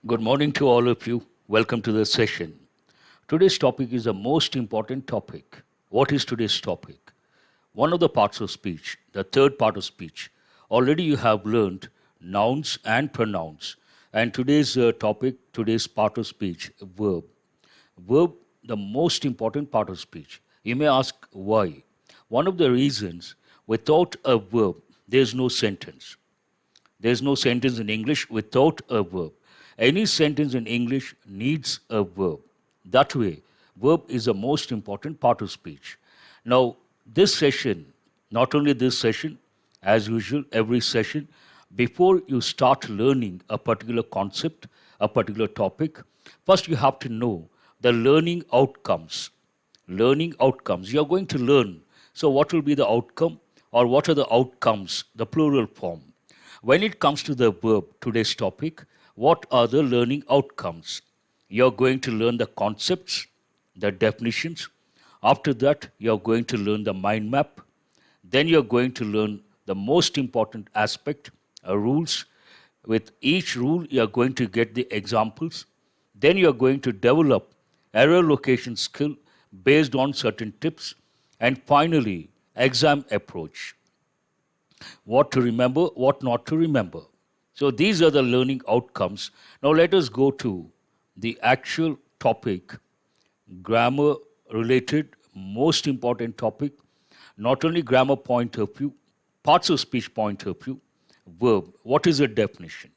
Good morning to all of you. Welcome to the session. Today's topic is the most important topic. What is today's topic? One of the parts of speech, the third part of speech. Already you have learned nouns and pronouns. And today's topic, today's part of speech, verb. Verb, the most important part of speech. You may ask why. One of the reasons, without a verb, there's no sentence. There's no sentence in English without a verb. Any sentence in English needs a verb. That way, verb is the most important part of speech. Now, this session, not only this session, as usual, every session, before you start learning a particular concept, a particular topic, first you have to know the learning outcomes. Learning outcomes. You're going to learn. So, what will be the outcome, or what are the outcomes, the plural form? When it comes to the verb, today's topic, what are the learning outcomes? You're going to learn the concepts, the definitions. After that, you're going to learn the mind map. Then you're going to learn the most important aspect, rules. With each rule, you're going to get the examples. Then you're going to develop error location skill based on certain tips. And finally, exam approach. What to remember, what not to remember. So these are the learning outcomes. Now let us go to the actual topic, grammar related, most important topic, not only grammar point of view, parts of speech point of view, verb. What is a definition?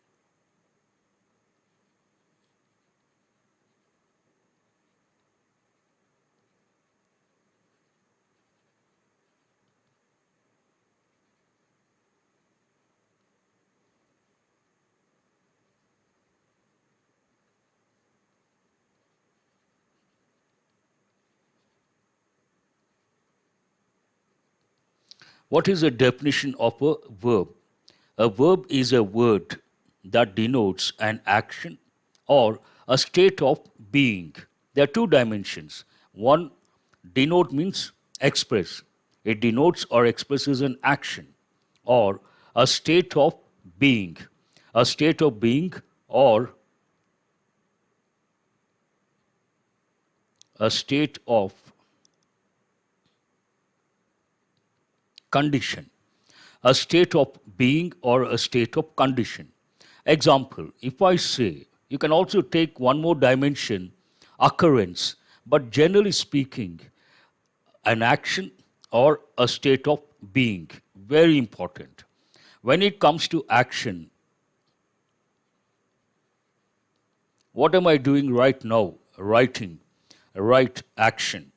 What is the definition of a verb? A verb is a word that denotes an action or a state of being. There are two dimensions. One, denote means express. It denotes or expresses an action or a state of being. A state of being or a state of condition. A state of being or a state of condition. Example, if I say, you can also take one more dimension, occurrence, but generally speaking, an action or a state of being. Very important. When it comes to action, what am I doing right now? Writing, write action,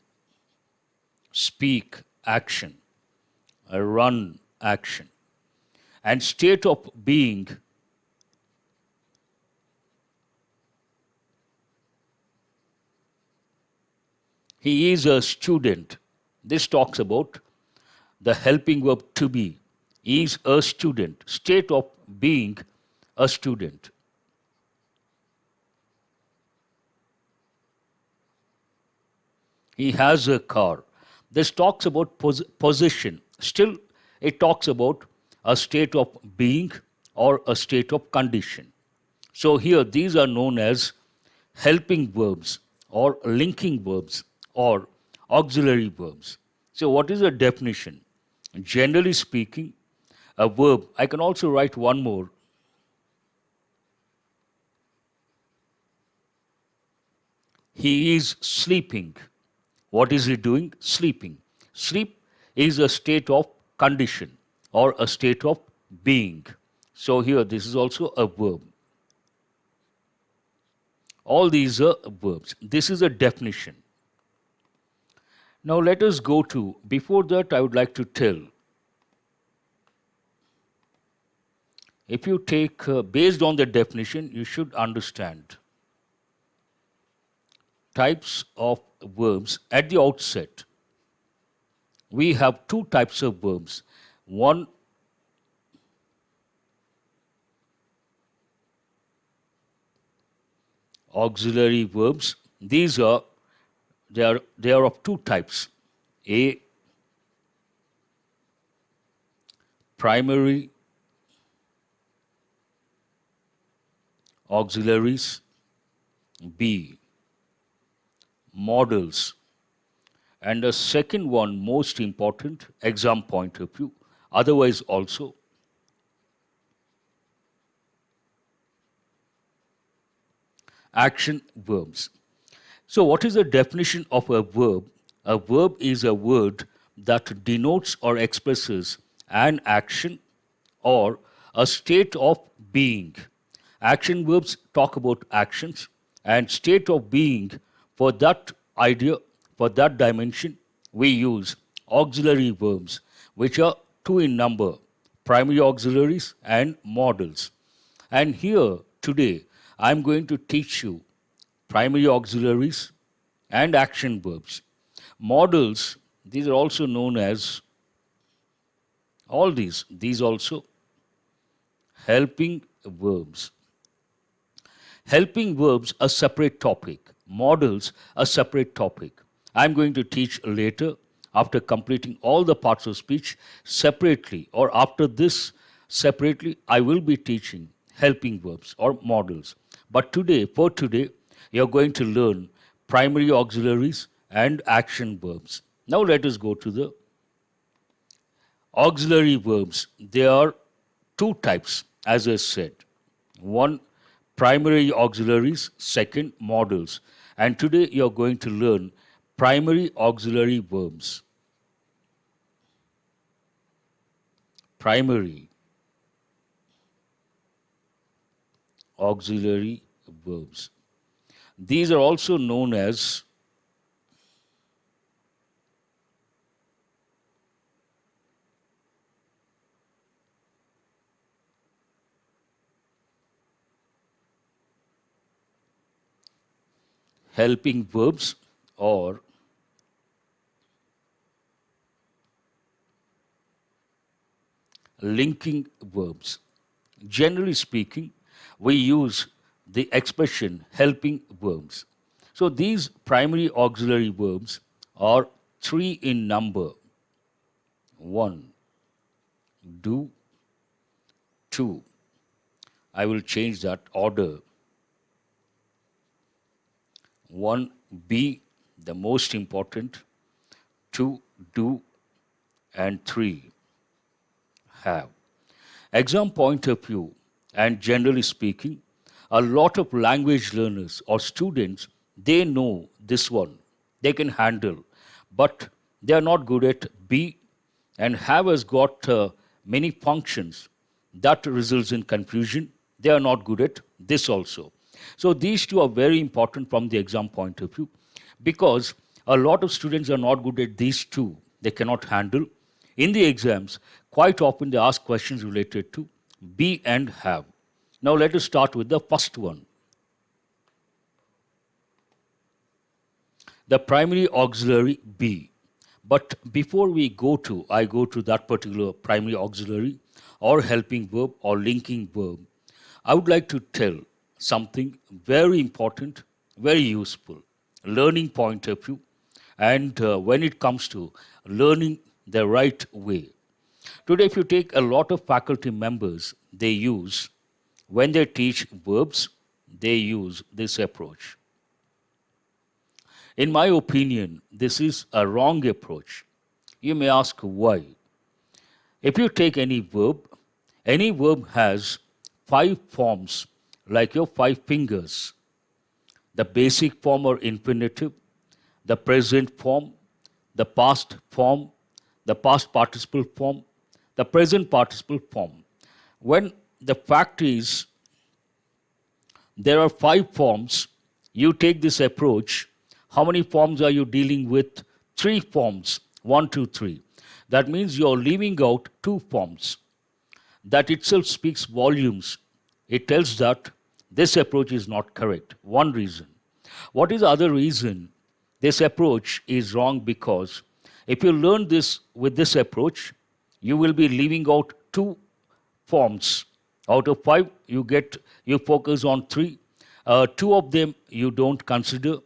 speak action, run action. And state of being, he is a student. This talks about the helping verb to be. He is a student. State of being a student. He has a car. This talks about possession. Still, it talks about a state of being or a state of condition. So here, these are known as helping verbs or linking verbs or auxiliary verbs. So what is the definition? Generally speaking, a verb, I can also write one more. He is sleeping. What is he doing? Sleeping. Sleep is a state of condition or a state of being. So here, this is also a verb. All these are verbs. This is a definition. Now let us go to, before that I would like to tell, if you take, based on the definition, you should understand types of verbs at the outset. We have two types of verbs. One, auxiliary verbs. These are they are of two types. A, primary auxiliaries, B, models, and the second one, most important, exam point of view, otherwise also, action verbs. So, what is the definition of a verb? A verb is a word that denotes or expresses an action or a state of being. Action verbs talk about actions, and state of being for that idea, for that dimension, we use auxiliary verbs, which are two in number, primary auxiliaries and models. And here today, I'm going to teach you primary auxiliaries and action verbs. Models, these are also known as all these also helping verbs. Helping verbs a separate topic, models a separate topic. I'm going to teach later after completing all the parts of speech separately, or after this separately, I will be teaching helping verbs or models. But today, for today, you're going to learn primary auxiliaries and action verbs. Now let us go to the auxiliary verbs. There are two types, as I said. One, primary auxiliaries, second, models. And today you're going to learn primary auxiliary verbs. Primary auxiliary verbs. These are also known as helping verbs or linking verbs. Generally speaking, we use the expression helping verbs. So these primary auxiliary verbs are three in number. One, do, two. I will change that order. One, be, the most important. Two, do, and three, have. Exam point of view, and generally speaking, a lot of language learners or students, they know this one, they can handle, but they are not good at be, and have has got many functions that results in confusion. They are not good at this also. So these two are very important from the exam point of view, because a lot of students are not good at these two. They cannot handle. In the exams, quite often they ask questions related to be and have. Now let us start with the first one. The primary auxiliary be. But before I go to that particular primary auxiliary or helping verb or linking verb, I would like to tell something very important, very useful, learning point of view, and when it comes to learning the right way. Today, if you take a lot of faculty members, they use, when they teach verbs, they use this approach. In my opinion, this is a wrong approach. You may ask why. If you take any verb has 5 forms, like your 5 fingers. The basic form or infinitive, the present form, the past form, the past participle form, the present participle form. When the fact is there are 5 forms, you take this approach. How many forms are you dealing with? 3 forms. 1, 2, 3. That means you're leaving out 2 forms. That itself speaks volumes. It tells that this approach is not correct. One reason. What is the other reason? This approach is wrong because if you learn this with this approach, you will be leaving out 2 forms. Out of 5, you focus on 3. 2 of them you don't consider,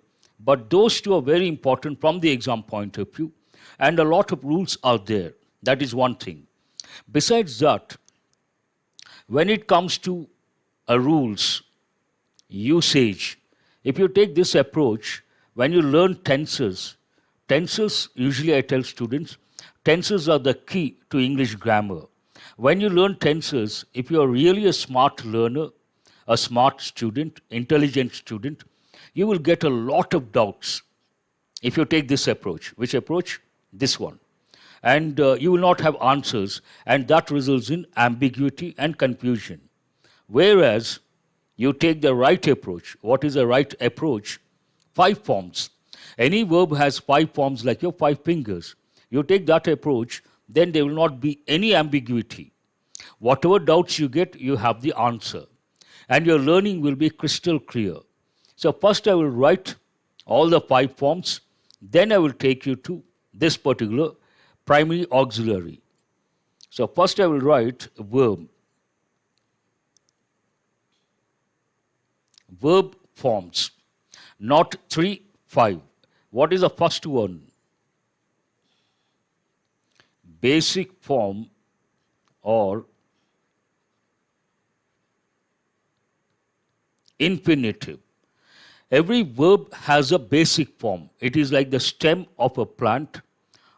but those 2 are very important from the exam point of view, and a lot of rules are there. That is one thing. Besides that, when it comes to rules, usage. If you take this approach, when you learn tenses usually I tell students, tenses are the key to English grammar. When you learn tenses, if you are really a smart learner, a smart student, intelligent student, you will get a lot of doubts if you take this approach. Which approach? This one. And you will not have answers, and that results in ambiguity and confusion. Whereas you take the right approach. What is the right approach? 5 forms. Any verb has 5 forms like your 5 fingers. You take that approach, then there will not be any ambiguity. Whatever doubts you get, you have the answer. And your learning will be crystal clear. So first I will write all the 5 forms, then I will take you to this particular primary auxiliary. So first I will write verb. Verb forms, not 3, 5. What is the first one? Basic form or infinitive. Every verb has a basic form. It is like the stem of a plant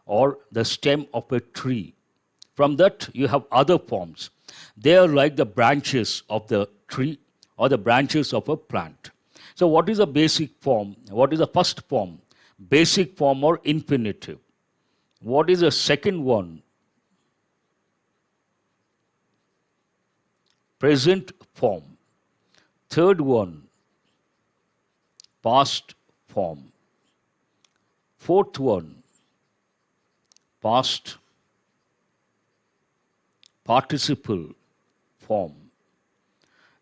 or the stem of a tree. From that, you have other forms. They are like the branches of the tree or the branches of a plant. So what is a basic form? What is the first form? Basic form or infinitive. What is the second one? Present form. Third one, past form. Fourth one, past participle form.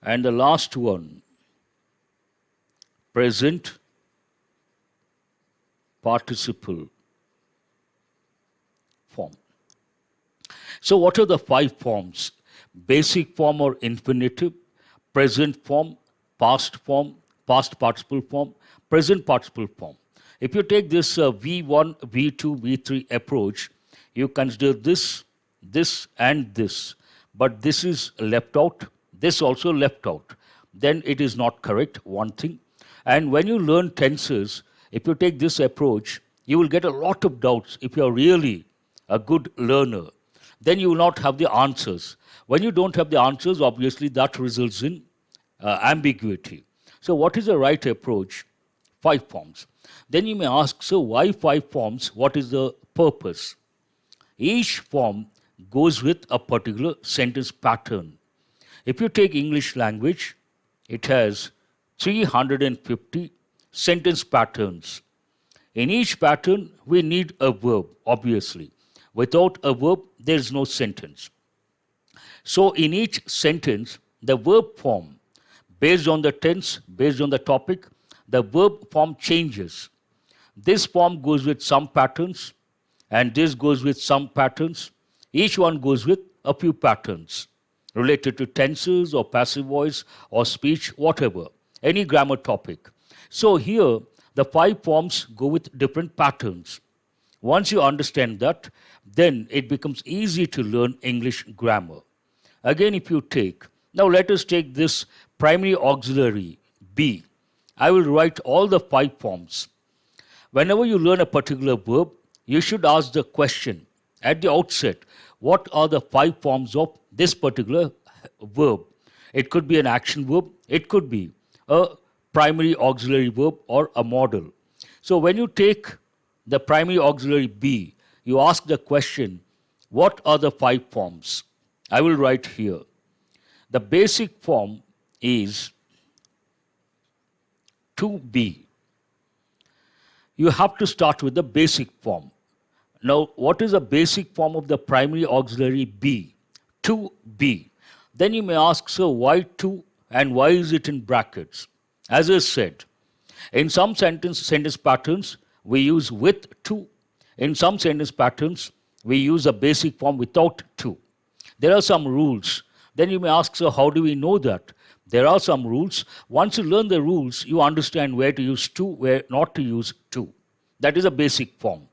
And the last one, present participle form. So what are the 5 forms? Basic form or infinitive, present form, past participle form, present participle form. If you take this V1, V2, V3 approach, you consider this, and this. But this is left out, this also left out. Then it is not correct, one thing. And when you learn tenses, if you take this approach, you will get a lot of doubts if you are really a good learner. Then you will not have the answers. When you don't have the answers, obviously that results in ambiguity. So what is the right approach? 5 forms. Then you may ask, so why 5 forms? What is the purpose? Each form goes with a particular sentence pattern. If you take English language, it has 350 sentence patterns. In each pattern, we need a verb, obviously. Without a verb, there is no sentence. So in each sentence, the verb form, based on the tense, based on the topic, the verb form changes. This form goes with some patterns, and this goes with some patterns. Each one goes with a few patterns related to tenses or passive voice or speech, whatever, any grammar topic. So here, the 5 forms go with different patterns. Once you understand that, then it becomes easy to learn English grammar. Again, if you take, now let us take this primary auxiliary, be. I will write all the 5 forms. Whenever you learn a particular verb, you should ask the question at the outset, what are the 5 forms of this particular verb? It could be an action verb, it could be a primary auxiliary verb or a modal. So when you take the primary auxiliary be, you ask the question, what are the 5 forms? I will write here. The basic form is to be. You have to start with the basic form. Now, what is the basic form of the primary auxiliary be? To be. Then you may ask, so why to and why is it in brackets? As I said, in some sentence patterns, we use with to. In some sentence patterns, we use a basic form without to. There are some rules. Then you may ask, so how do we know that? There are some rules. Once you learn the rules, you understand where to use to, where not to use to. That is a basic form.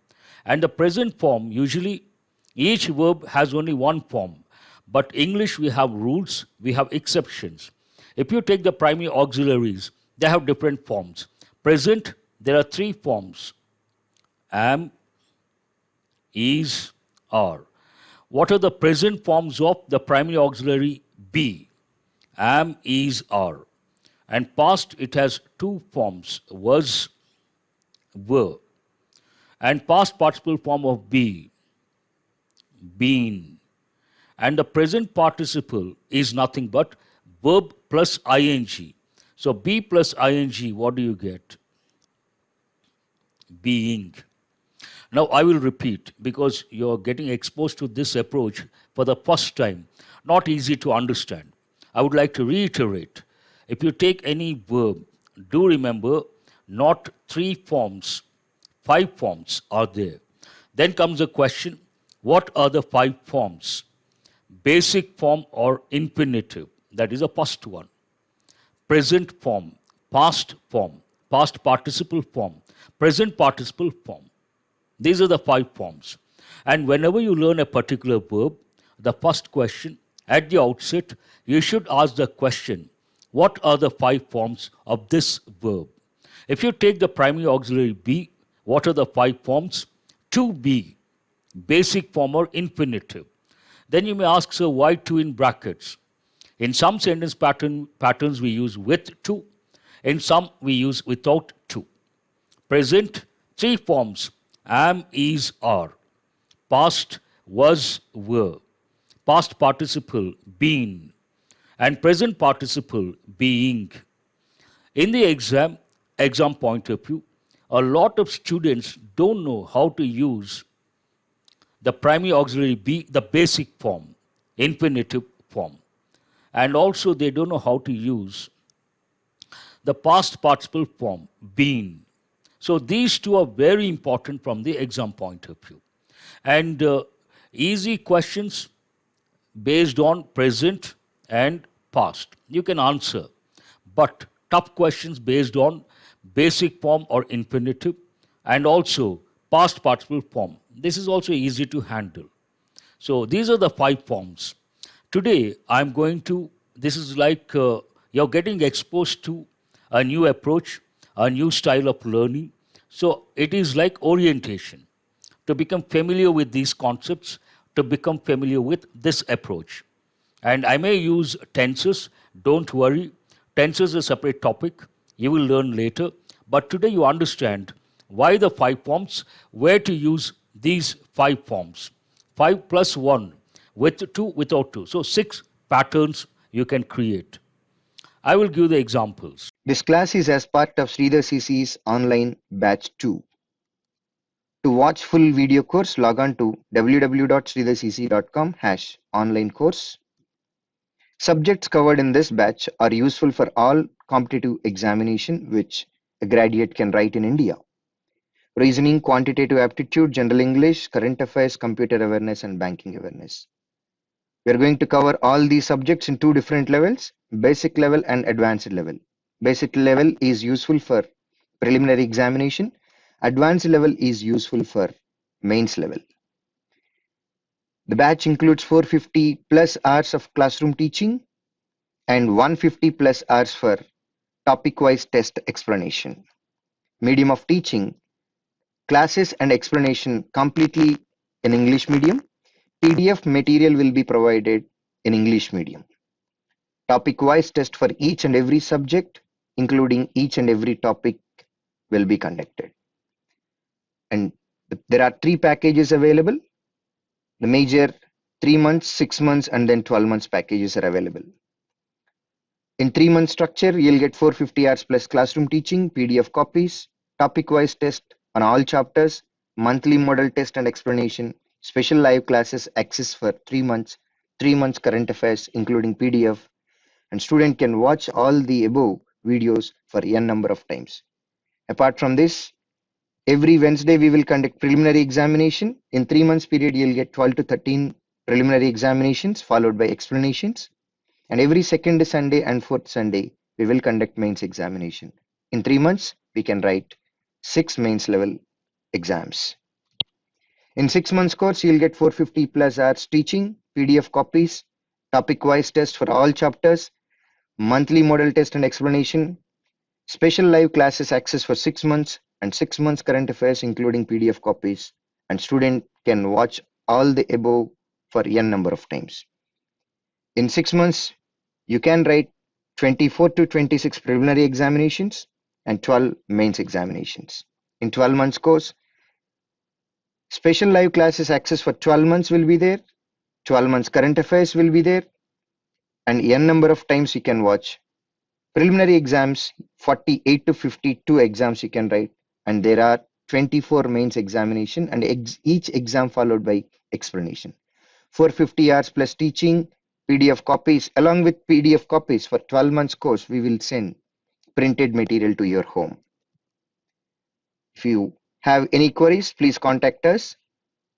And the present form, usually each verb has only one form. But English, we have rules, we have exceptions. If you take the primary auxiliaries, they have different forms. Present, there are three forms: am, is, are. What are the present forms of the primary auxiliary be? Am, is, are. And past, it has two forms: was, were. And past participle form of be, been. And the present participle is nothing but verb plus ing. So be plus ing, what do you get? Being. Now I will repeat because you're getting exposed to this approach for the first time. Not easy to understand. I would like to reiterate. If you take any verb, do remember not three forms, five forms are there. Then comes the question, what are the five forms? Basic form or infinitive, that is the first one. Present form, past participle form, present participle form. These are the five forms. And whenever you learn a particular verb, the first question at the outset, you should ask the question, what are the five forms of this verb? If you take the primary auxiliary be, what are the five forms? To be, basic form or infinitive. Then you may ask, so why two in brackets? In some sentence patterns we use with to, in some we use without to. Present, three forms: am, is, are. Past, was, were. Past participle, been. And present participle, being. In the exam point of view, a lot of students don't know how to use the primary auxiliary be, the basic form, infinitive form. And also they don't know how to use the past participle form, been. So these two are very important from the exam point of view. And easy questions based on present and past, you can answer. But tough questions based on basic form or infinitive and also past participle form, this is also easy to handle. So these are the five forms. Today, I'm going to, this is like you're getting exposed to a new approach, a new style of learning. So it is like orientation to become familiar with these concepts, to become familiar with this approach. And I may use tenses, don't worry. Tenses is a separate topic, you will learn later. But today you understand why the five forms, where to use these five forms. 5 plus 1, with 2, without 2. So 6 patterns you can create. I will give the examples. This class is as part of Sridhar CC's online batch 2. To watch full video course, log on to www.sridharcc.com/online course. Subjects covered in this batch are useful for all competitive examination which a graduate can write in India. Reasoning, quantitative aptitude, general English, current affairs, computer awareness, and banking awareness. We are going to cover all these subjects in two different levels, basic level and advanced level. Basic level is useful for preliminary examination. Advanced level is useful for mains level. The batch includes 450 plus hours of classroom teaching and 150 plus hours for topic-wise test explanation. Medium of teaching, classes and explanation completely in English medium. PDF material will be provided in English medium. Topic-wise test for each and every subject, including each and every topic, will be conducted. And there are 3 packages available. The major 3 months, 6 months, and then 12 months packages are available. In 3-month structure, you'll get 450 hours plus classroom teaching, PDF copies, topic-wise test on all chapters, monthly model test and explanation, special live classes access for 3 months, 3 months current affairs, including PDF, and student can watch all the above videos for n number of times. Apart from this, every Wednesday we will conduct preliminary examination. In 3 months period, you'll get 12 to 13 preliminary examinations followed by explanations. And every second Sunday and fourth Sunday, we will conduct mains examination. In 3 months, we can write 6 mains level exams. In 6 months course, you'll get 450 plus hours teaching, PDF copies, topic-wise test for all chapters, monthly model test and explanation, special live classes access for 6 months, and 6 months current affairs including PDF copies, and student can watch all the above for n number of times. In 6 months, you can write 24 to 26 preliminary examinations and 12 mains examinations. In 12 months course, special live classes access for 12 months will be there, 12 months current affairs will be there, and n number of times you can watch. Preliminary exams, 48 to 52 exams you can write, and there are 24 mains examination and each exam followed by explanation. 450 hours plus teaching, PDF copies. Along with PDF copies for 12 months course, we will send printed material to your home. If you have any queries, please contact us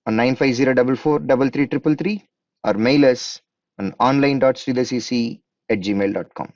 on 950443333 or mail us on online.sridharcc@gmail.com.